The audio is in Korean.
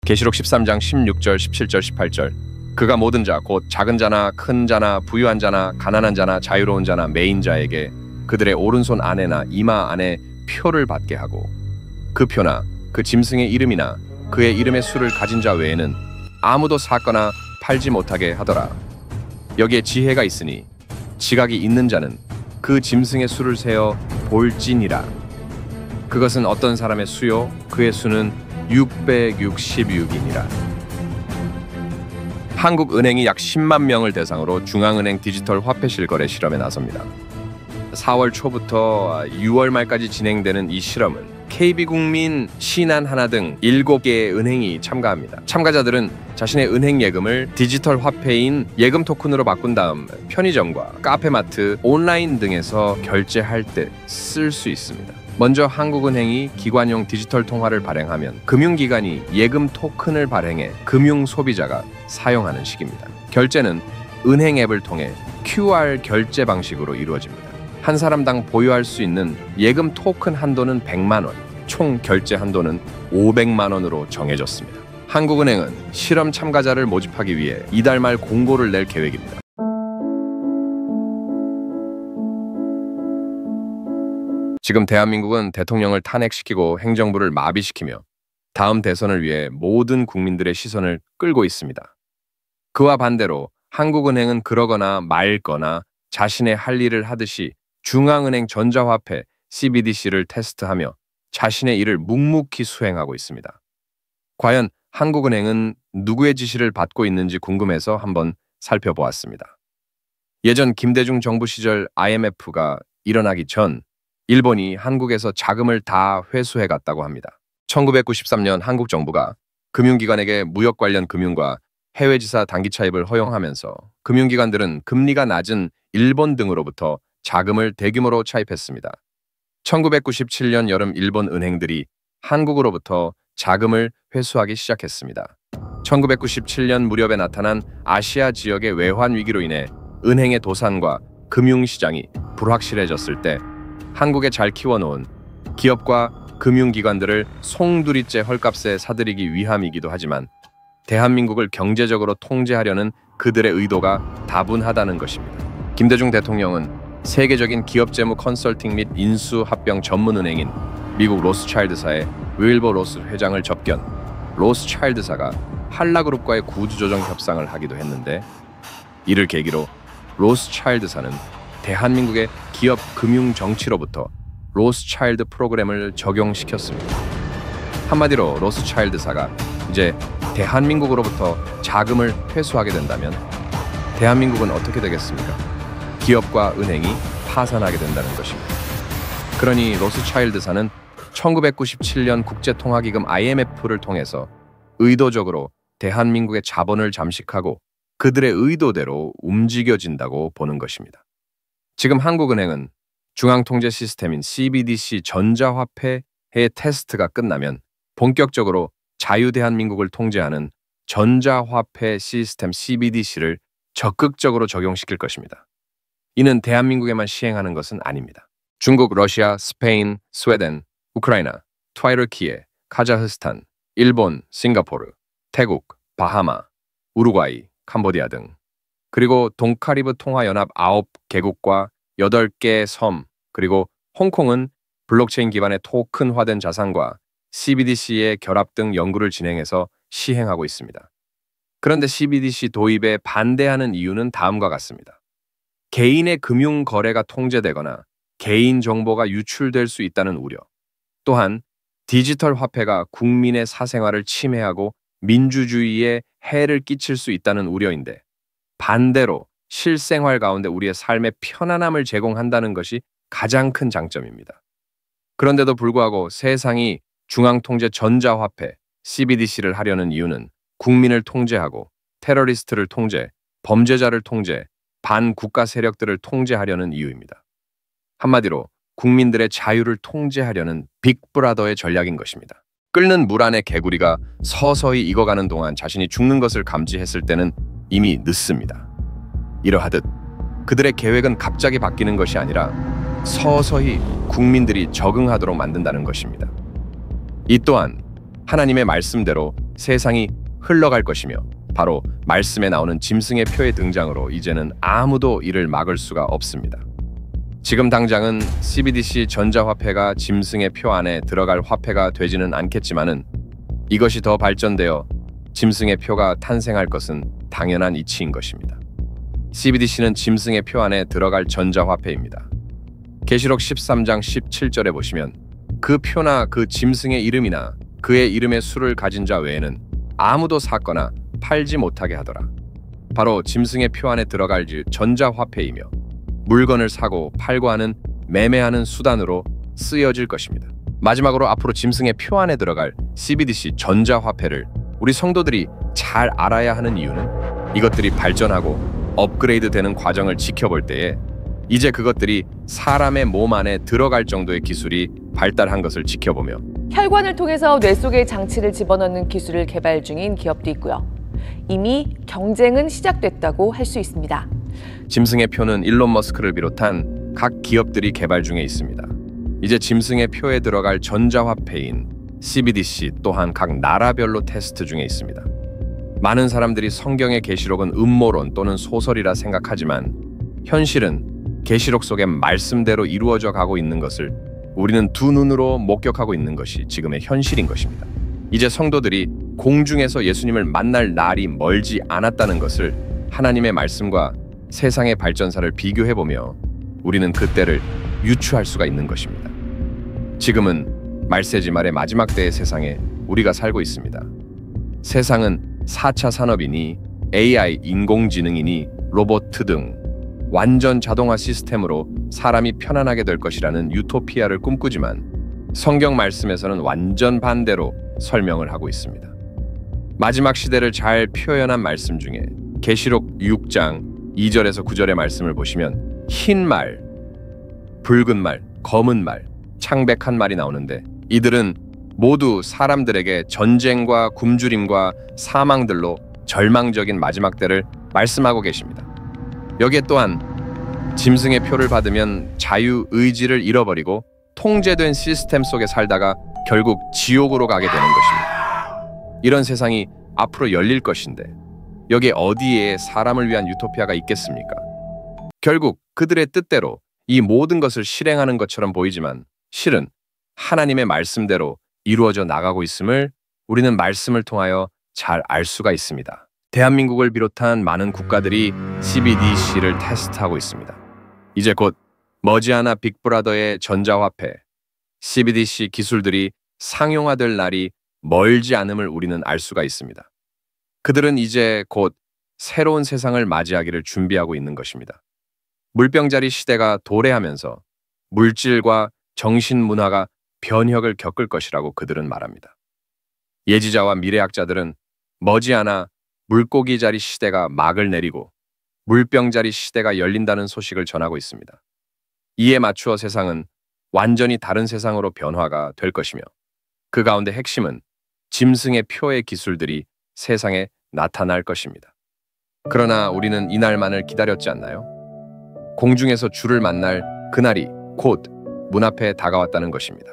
계시록 13장 16절, 17절, 18절. 그가 모든 자, 곧 작은 자나 큰 자나 부유한 자나 가난한 자나 자유로운 자나 매인 자에게 그들의 오른손 안에나 이마 안에 표를 받게 하고 그 표나 그 짐승의 이름이나 그의 이름의 수를 가진 자 외에는 아무도 사거나 팔지 못하게 하더라. 여기에 지혜가 있으니 지각이 있는 자는 그 짐승의 수를 세어 볼지니라. 그것은 어떤 사람의 수요? 그의 수는 666이니라. 한국은행이 약 10만 명을 대상으로 중앙은행 디지털 화폐 실거래 실험에 나섭니다. 4월 초부터 6월 말까지 진행되는 이 실험은 KB국민, 신한하나 등 7개의 은행이 참가합니다. 참가자들은 자신의 은행 예금을 디지털 화폐인 예금 토큰으로 바꾼 다음 편의점과 카페마트, 온라인 등에서 결제할 때 쓸 수 있습니다. 먼저 한국은행이 기관용 디지털 통화를 발행하면 금융기관이 예금 토큰을 발행해 금융 소비자가 사용하는 식입니다. 결제는 은행 앱을 통해 QR 결제 방식으로 이루어집니다. 한 사람당 보유할 수 있는 예금 토큰 한도는 100만 원, 총 결제 한도는 500만 원으로 정해졌습니다. 한국은행은 실험 참가자를 모집하기 위해 이달 말 공고를 낼 계획입니다. 지금 대한민국은 대통령을 탄핵시키고 행정부를 마비시키며 다음 대선을 위해 모든 국민들의 시선을 끌고 있습니다. 그와 반대로 한국은행은 그러거나 말거나 자신의 할 일을 하듯이 중앙은행 전자화폐 CBDC를 테스트하며 자신의 일을 묵묵히 수행하고 있습니다. 과연 한국은행은 누구의 지시를 받고 있는지 궁금해서 한번 살펴보았습니다. 예전 김대중 정부 시절 IMF가 일어나기 전 일본이 한국에서 자금을 다 회수해 갔다고 합니다. 1993년 한국 정부가 금융기관에게 무역 관련 금융과 해외지사 단기 차입을 허용하면서 금융기관들은 금리가 낮은 일본 등으로부터 자금을 대규모로 차입했습니다. 1997년 여름 일본 은행들이 한국으로부터 자금을 회수하기 시작했습니다. 1997년 무렵에 나타난 아시아 지역의 외환 위기로 인해 은행의 도산과 금융시장이 불확실해졌을 때 한국에 잘 키워놓은 기업과 금융기관들을 송두리째 헐값에 사들이기 위함이기도 하지만 대한민국을 경제적으로 통제하려는 그들의 의도가 다분하다는 것입니다. 김대중 대통령은 세계적인 기업재무 컨설팅 및 인수합병 전문은행인 미국 로스차일드사의 윌버 로스 회장을 접견, 로스차일드사가 한라그룹과의 구조조정 협상을 하기도 했는데 이를 계기로 로스차일드사는 대한민국의 기업 금융 정치로부터 로스차일드 프로그램을 적용시켰습니다. 한마디로 로스차일드사가 이제 대한민국으로부터 자금을 회수하게 된다면 대한민국은 어떻게 되겠습니까? 기업과 은행이 파산하게 된다는 것입니다. 그러니 로스차일드사는 1997년 국제통화기금 IMF를 통해서 의도적으로 대한민국의 자본을 잠식하고 그들의 의도대로 움직여진다고 보는 것입니다. 지금 한국은행은 중앙통제 시스템인 CBDC 전자화폐의 테스트가 끝나면 본격적으로 자유대한민국을 통제하는 전자화폐 시스템 CBDC를 적극적으로 적용시킬 것입니다. 이는 대한민국에만 시행하는 것은 아닙니다. 중국, 러시아, 스페인, 스웨덴, 우크라이나, 튀르키예, 카자흐스탄, 일본, 싱가포르, 태국, 바하마, 우루과이, 캄보디아 등 그리고 동카리브 통화연합 9개국과 8개 섬 그리고 홍콩은 블록체인 기반의 토큰화된 자산과 CBDC의 결합 등 연구를 진행해서 시행하고 있습니다. 그런데 CBDC 도입에 반대하는 이유는 다음과 같습니다. 개인의 금융 거래가 통제되거나 개인 정보가 유출될 수 있다는 우려, 또한 디지털 화폐가 국민의 사생활을 침해하고 민주주의에 해를 끼칠 수 있다는 우려인데 반대로 실생활 가운데 우리의 삶의 편안함을 제공한다는 것이 가장 큰 장점입니다. 그런데도 불구하고 세상이 중앙통제 전자화폐 CBDC를 하려는 이유는 국민을 통제하고 테러리스트를 통제, 범죄자를 통제, 반국가 세력들을 통제하려는 이유입니다. 한마디로 국민들의 자유를 통제하려는 빅브라더의 전략인 것입니다. 끓는 물 안의 개구리가 서서히 익어가는 동안 자신이 죽는 것을 감지했을 때는 이미 늦습니다. 이러하듯 그들의 계획은 갑자기 바뀌는 것이 아니라 서서히 국민들이 적응하도록 만든다는 것입니다. 이 또한 하나님의 말씀대로 세상이 흘러갈 것이며 바로 말씀에 나오는 짐승의 표의 등장으로 이제는 아무도 이를 막을 수가 없습니다. 지금 당장은 CBDC 전자화폐가 짐승의 표 안에 들어갈 화폐가 되지는 않겠지만은 이것이 더 발전되어 짐승의 표가 탄생할 것은 당연한 이치인 것입니다. CBDC는 짐승의 표 안에 들어갈 전자화폐입니다. 계시록 13장 17절에 보시면 그 표나 그 짐승의 이름이나 그의 이름의 수를 가진 자 외에는 아무도 사거나 팔지 못하게 하더라. 바로 짐승의 표 안에 들어갈 전자화폐이며 물건을 사고 팔고 하는 매매하는 수단으로 쓰여질 것입니다. 마지막으로 앞으로 짐승의 표 안에 들어갈 CBDC 전자화폐를 우리 성도들이 잘 알아야 하는 이유는 이것들이 발전하고 업그레이드 되는 과정을 지켜볼 때에 이제 그것들이 사람의 몸 안에 들어갈 정도의 기술이 발달한 것을 지켜보며 혈관을 통해서 뇌 속에 장치를 집어넣는 기술을 개발 중인 기업도 있고요. 이미 경쟁은 시작됐다고 할 수 있습니다. 짐승의 표는 일론 머스크를 비롯한 각 기업들이 개발 중에 있습니다. 이제 짐승의 표에 들어갈 전자화폐인 CBDC 또한 각 나라별로 테스트 중에 있습니다. 많은 사람들이 성경의 계시록은 음모론 또는 소설이라 생각하지만 현실은 계시록 속의 말씀대로 이루어져 가고 있는 것을 우리는 두 눈으로 목격하고 있는 것이 지금의 현실인 것입니다. 이제 성도들이 공중에서 예수님을 만날 날이 멀지 않았다는 것을 하나님의 말씀과 세상의 발전사를 비교해보며 우리는 그때를 유추할 수가 있는 것입니다. 지금은 말세지 말의 마지막 때의 세상에 우리가 살고 있습니다. 세상은 4차 산업이니 AI, 인공지능이니 로봇 등 완전 자동화 시스템으로 사람이 편안하게 될 것이라는 유토피아를 꿈꾸지만 성경 말씀에서는 완전 반대로 설명을 하고 있습니다. 마지막 시대를 잘 표현한 말씀 중에 계시록 6장 2절에서 9절의 말씀을 보시면 흰 말, 붉은 말, 검은 말, 창백한 말이 나오는데 이들은 모두 사람들에게 전쟁과 굶주림과 사망들로 절망적인 마지막 때를 말씀하고 계십니다. 여기에 또한 짐승의 표를 받으면 자유의지를 잃어버리고 통제된 시스템 속에 살다가 결국 지옥으로 가게 되는 것입니다. 이런 세상이 앞으로 열릴 것인데 여기에 어디에 사람을 위한 유토피아가 있겠습니까? 결국 그들의 뜻대로 이 모든 것을 실행하는 것처럼 보이지만 실은 하나님의 말씀대로 이루어져 나가고 있음을 우리는 말씀을 통하여 잘 알 수가 있습니다. 대한민국을 비롯한 많은 국가들이 CBDC를 테스트하고 있습니다. 이제 곧 머지않아 빅브라더의 전자화폐, CBDC 기술들이 상용화될 날이 멀지 않음을 우리는 알 수가 있습니다. 그들은 이제 곧 새로운 세상을 맞이하기를 준비하고 있는 것입니다. 물병자리 시대가 도래하면서 물질과 정신 문화가 변혁을 겪을 것이라고 그들은 말합니다. 예지자와 미래학자들은 머지않아 물고기자리 시대가 막을 내리고 물병자리 시대가 열린다는 소식을 전하고 있습니다. 이에 맞추어 세상은 완전히 다른 세상으로 변화가 될 것이며 그 가운데 핵심은 짐승의 표의 기술들이 세상에 나타날 것입니다. 그러나 우리는 이날만을 기다렸지 않나요? 공중에서 주를 만날 그날이 곧 문 앞에 다가왔다는 것입니다.